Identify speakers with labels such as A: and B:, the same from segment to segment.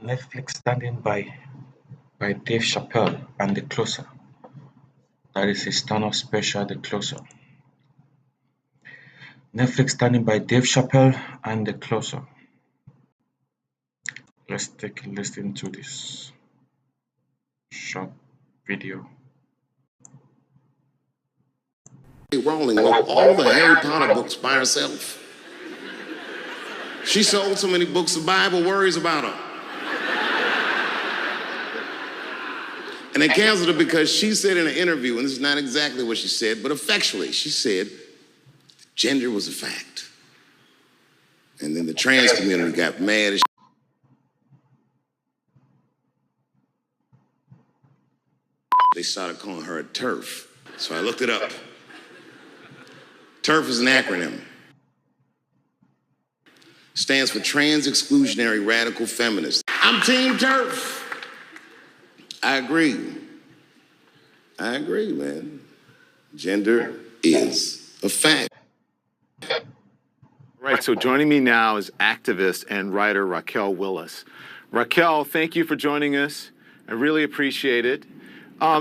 A: Netflix Standing by Dave Chappelle and The Closer. That is his stand-up special, The Closer. Netflix Standing by Dave Chappelle and The Closer. Let's take a listen to this short video.
B: Rowling wrote all the Harry Potter books by herself. She sold so many books, the Bible worries about her. And they canceled her because she said in an interview, and this is not exactly what she said, but effectually, she said gender was a fact. And then the trans community got mad. They started calling her a TERF. So I looked it up. TERF is an acronym. Stands for Trans Exclusionary Radical Feminist. I'm Team TERF. I agree, man. Gender is a fact.
C: Right, so joining me now is activist and writer Raquel Willis. Raquel, thank you for joining us. I really appreciate it.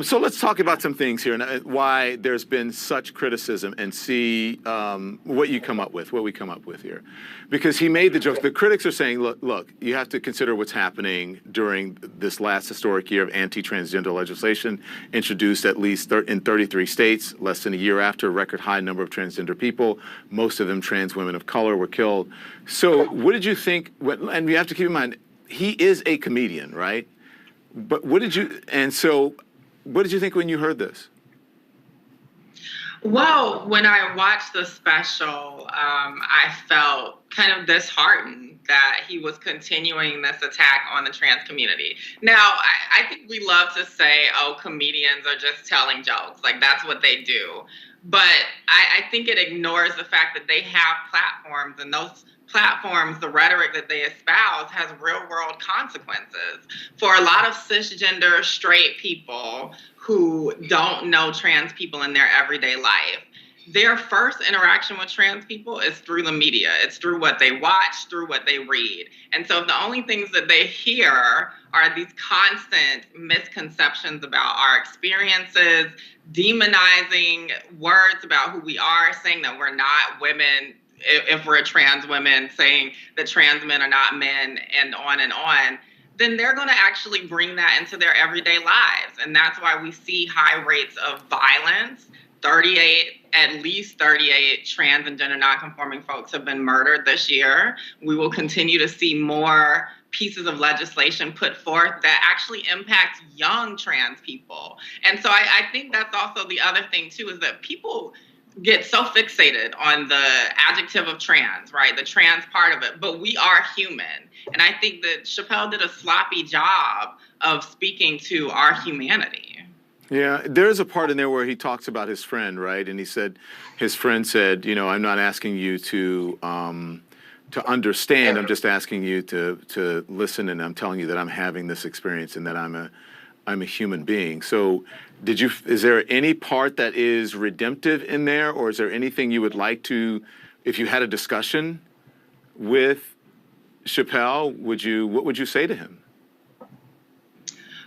C: So let's talk about some things here and why there's been such criticism and see what we come up with here. Because he made the jokes. The critics are saying, look, you have to consider what's happening during this last historic year of anti-transgender legislation introduced at least in 33 states, less than a year after a record high number of transgender people, most of them trans women of color, were killed. So what did you think? And you have to keep in mind, he is a comedian, right? But what did you think when you heard this?
D: Well, when I watched the special, I felt kind of disheartened that he was continuing this attack on the trans community. Now, I think we love to say, oh, comedians are just telling jokes. Like, that's what they do. But I think it ignores the fact that they have platforms, and those platforms, the rhetoric that they espouse has real-world consequences. For a lot of cisgender straight people who don't know trans people in their everyday life, their first interaction with trans people is through the media. It's through what they watch, through what they read. And so the only things that they hear are these constant misconceptions about our experiences, demonizing words about who we are, saying that we're not women if we're trans women, saying that trans men are not men, and on, then they're going to actually bring that into their everyday lives. And that's why we see high rates of violence. At least 38 trans and gender nonconforming folks have been murdered this year. We will continue to see more pieces of legislation put forth that actually impact young trans people. And so I think that's also the other thing, too, is that people get so fixated on the adjective of trans, right? The trans part of it, but we are human. And I think that Chappelle did a sloppy job of speaking to our humanity.
C: Yeah, there's a part in there where he talks about his friend, right? And he said, his friend said, I'm not asking you to understand, I'm just asking you to listen, and I'm telling you that I'm having this experience and that I'm a human being. So is there any part that is redemptive in there, or is there anything you would like to, if you had a discussion with Chappelle, what would you say to him?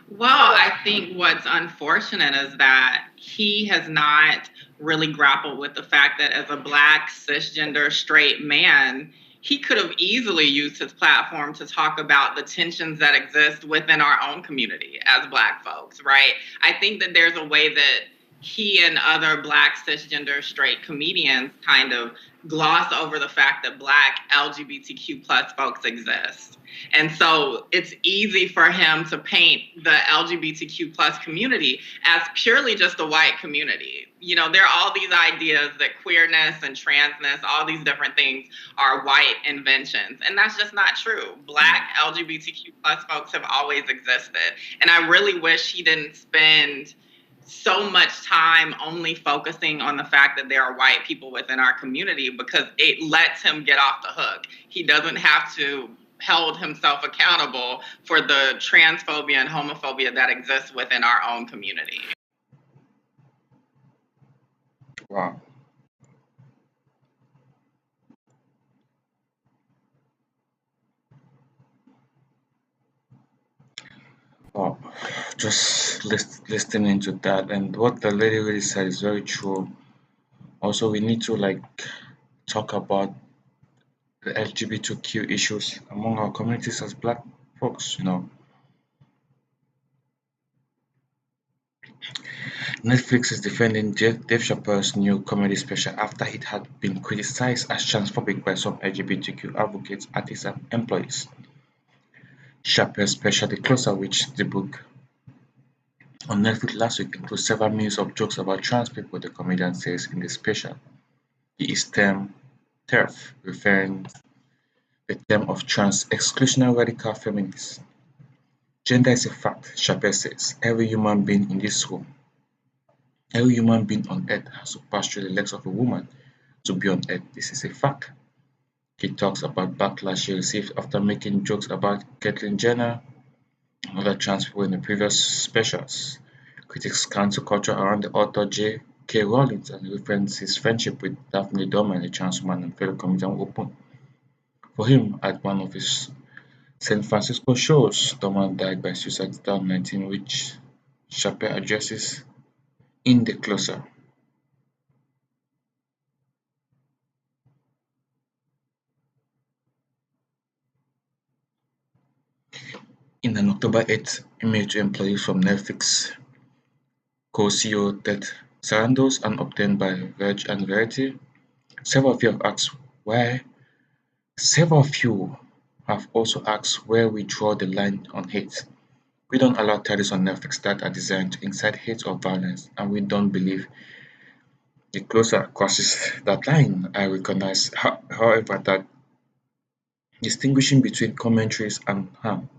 D: Well, I think what's unfortunate is that he has not really grappled with the fact that as a Black, cisgender, straight man, he could have easily used his platform to talk about the tensions that exist within our own community as Black folks, right? I think that there's a way that he and other Black, cisgender, straight comedians kind of gloss over the fact that Black LGBTQ plus folks exist. And so it's easy for him to paint the LGBTQ plus community as purely just a white community. There are all these ideas that queerness and transness, all these different things are white inventions. And that's just not true. Black LGBTQ plus folks have always existed. And I really wish he didn't spend so much time only focusing on the fact that there are white people within our community, because it lets him get off the hook. He doesn't have to hold himself accountable for the transphobia and homophobia that exists within our own community.
A: Wow. just listening to that, and what the lady really said is very true. Also, we need to like talk about the LGBTQ issues among our communities as black folks. Netflix is defending Dave Chappelle's new comedy special after it had been criticized as transphobic by some LGBTQ advocates, artists, and employees. Chappelle's special The Closer, which the book on Netflix last week, includes several minutes of jokes about trans people, the comedian says in the special. He is termed TERF, referring the term of trans exclusionary radical feminists. Gender is a fact, Chappelle says. Every human being on earth has to pass through the legs of a woman to be on earth. This is a fact. He talks about backlash he received after making jokes about Caitlyn Jenner and other trans people in the previous specials. Critics cancel culture around the author J. K. Rowling and reference his friendship with Daphne Dorman, a trans woman and fellow comedian open for him at one of his San Francisco shows. Dorman died by suicide in 2019, which Chappelle addresses in The Closer. In an October 8th email to employees from Netflix co-CEO Ted Sarandos and obtained by Verge and Verity, several of you have asked why. Several of you have also asked where we draw the line on hate. We don't allow titles on Netflix that are designed to incite hate or violence, and we don't believe The Closer crosses that line. I recognize, however, that distinguishing between commentaries and harm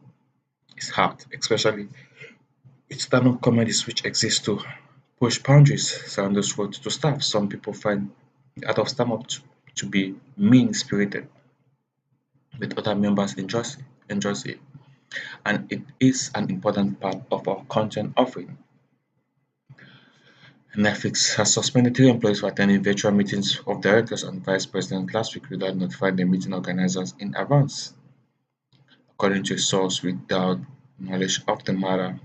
A: is hard, especially with stand-up comedies which exist to push boundaries. Sanders wrote to staff, some people find the art of stand-up to be mean-spirited, but other members enjoys it, and it is an important part of our content offering. Netflix has suspended three employees for attending virtual meetings of directors and vice presidents last week without notifying the meeting organizers in advance, according to a source without knowledge of the matter.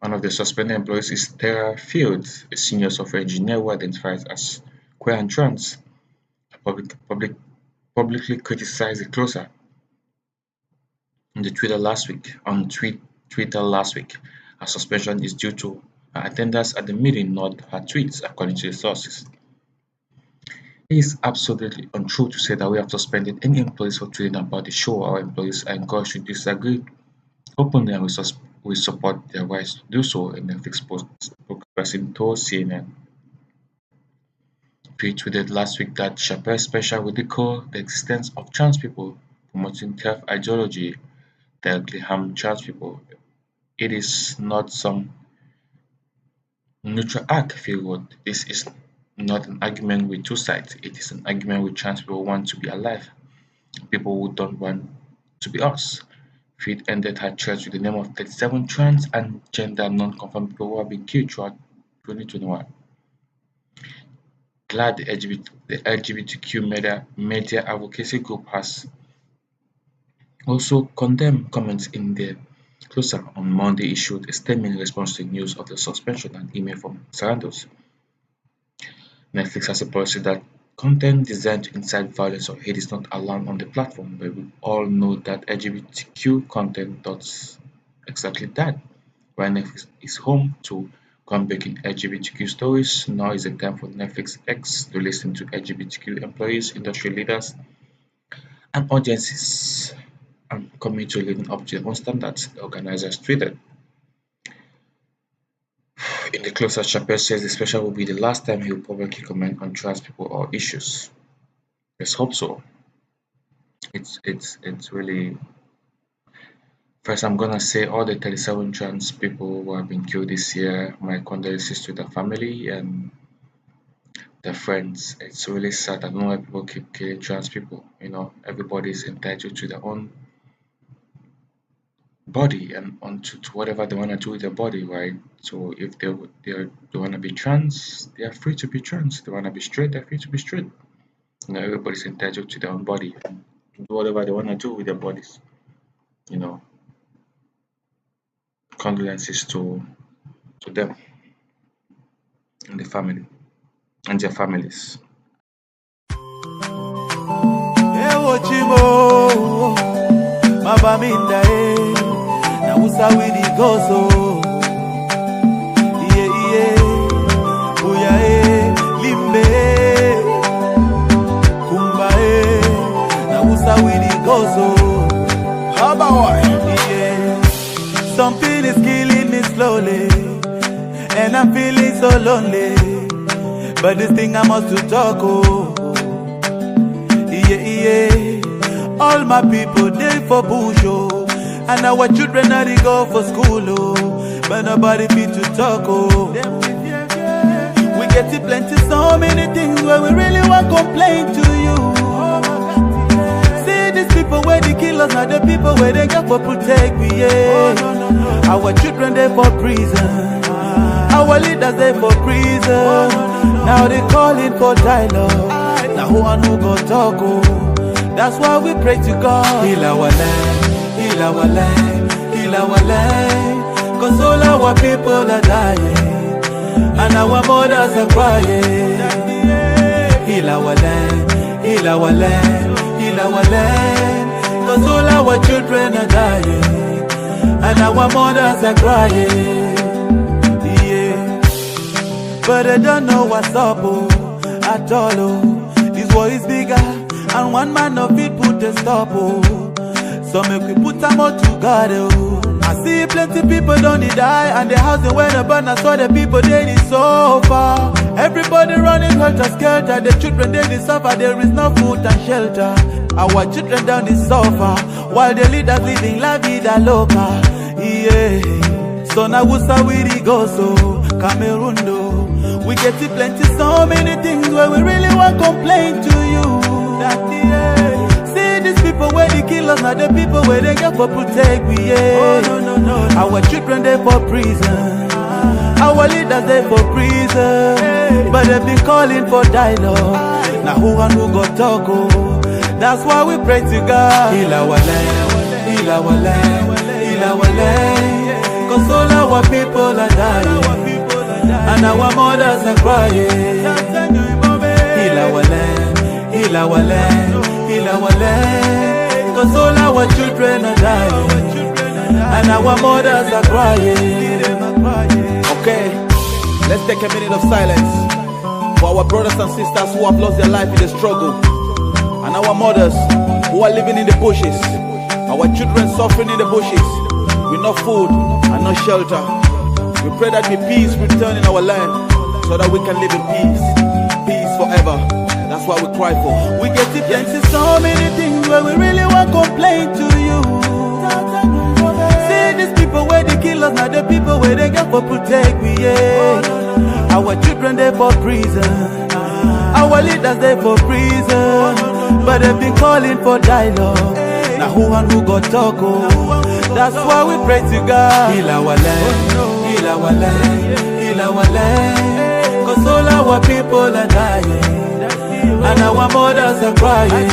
A: One of the suspended employees is Tara Fields, a senior software engineer who identifies as queer and trans, publicly criticized The Closer on Twitter last week. Her suspension is due to her attendance at the meeting, not her tweets, according to the sources. It is absolutely untrue to say that we have suspended any employees for tweeting about the show. Our employees are encouraged to disagree openly, and we support their rights to do so, a Netflix spokesperson told CNN. Tweeted last week that Chappelle's special ridicule the existence of trans people, promoting TERF ideology, directly harm trans people. It is not some neutral act, Phil wrote. This is not an argument with two sides. It is an argument with trans people who want to be alive, people who don't want to be us. Phil ended her threats with the name of 37 trans and gender non-conforming people who have been killed throughout 2021. Glad the LGBTQ media advocacy group has also condemned comments in The Closer. On Monday issued a statement in response to news of the suspension and email from Sarandos. Netflix has a policy that content designed to incite violence or hate is not allowed on the platform, but we all know that LGBTQ content does exactly that. While Netflix is home to groundbreaking LGBTQ stories, now is the time for Netflix X to listen to LGBTQ employees, industry leaders, and audiences and commit to living up to their own standards, the organizers tweeted. In The Closer, Chappelle says the special will be the last time he will publicly comment on trans people or issues. Let's hope so. It's really. First, I'm gonna say all the 37 trans people who have been killed this year, my condolences to the family and their friends. It's really sad. I don't know why people keep killing trans people. Everybody's entitled to their own body and onto to whatever they want to do with their body, right? So if they want to be trans, they are free to be trans. They want to be straight, they're free to be straight. Everybody's entitled to their own body and do whatever they want to do with their bodies. You know, condolences to them and the family and their families.
E: Mabaminda na usawidi gozo buya limbe kumba na usawidi gozo something is killing me slowly and I'm feeling so lonely, but this thing I must to talk all my people they for bush and our children now they go for school but nobody fit to talk we get to plenty so many things where we really want complain to you. See these people where they kill us, not the people where they got for protect we our children they for prison, our leaders they for prison. Now they calling for dialogue, now who and who go talk that's why we pray to God. Heal our land, heal our land, heal our land. Cause all our people are dying and our mothers are crying. Heal our land, heal our land, heal our land. Cause all our children are dying and our mothers are crying. But I don't know what's up at all. This war is bigger and one man of it put a stop so make we put them all together I see plenty people don't die and the housing where the burn I saw the people they so far. Everybody running helter skelter, the children they suffer, there is no food and shelter. Our children down the suffer while the leaders living la vida loca. So now we go so Cameroon do. We get to plenty so many things where we really want complain to you. See these people where they kill us, not the people where they get for protect we our children they for prison, our leaders they for prison, but they been calling for dialogue. Now who and who go talk that's why we pray to God. Heal our land, heal our land, heal our land. Cause all our people are dying and our mothers are crying. Heal our land, heal our land, heal our land. Cause all our children are dying and our mothers are crying. Okay, let's take a minute of silence for our brothers and sisters who have lost their life in the struggle, and our mothers who are living in the bushes, our children suffering in the bushes with no food and no shelter. We pray that may peace return in our land so that we can live in peace, peace forever. That's what we cry for. We get to plenty so many things where we really want complain to you. See these people where they kill us, not the people where they get for protect we our children they for prison, our leaders they for prison, but they've been calling for dialogue. Now who and who got talk that's why we pray to God. Heal our land, heal our land, heal our land. Cause all our people are dying and our mothers are crying.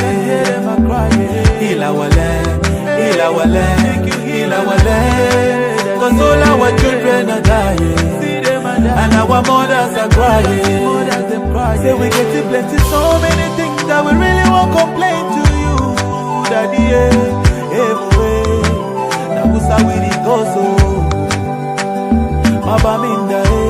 E: Heal our land, heal our land, heal our land. Cause all our children are dying and our mothers are crying. Say we get to plenty so many things that we really won't complain to you, Daddy. Everywhere, na usa we go so. Mabaminda.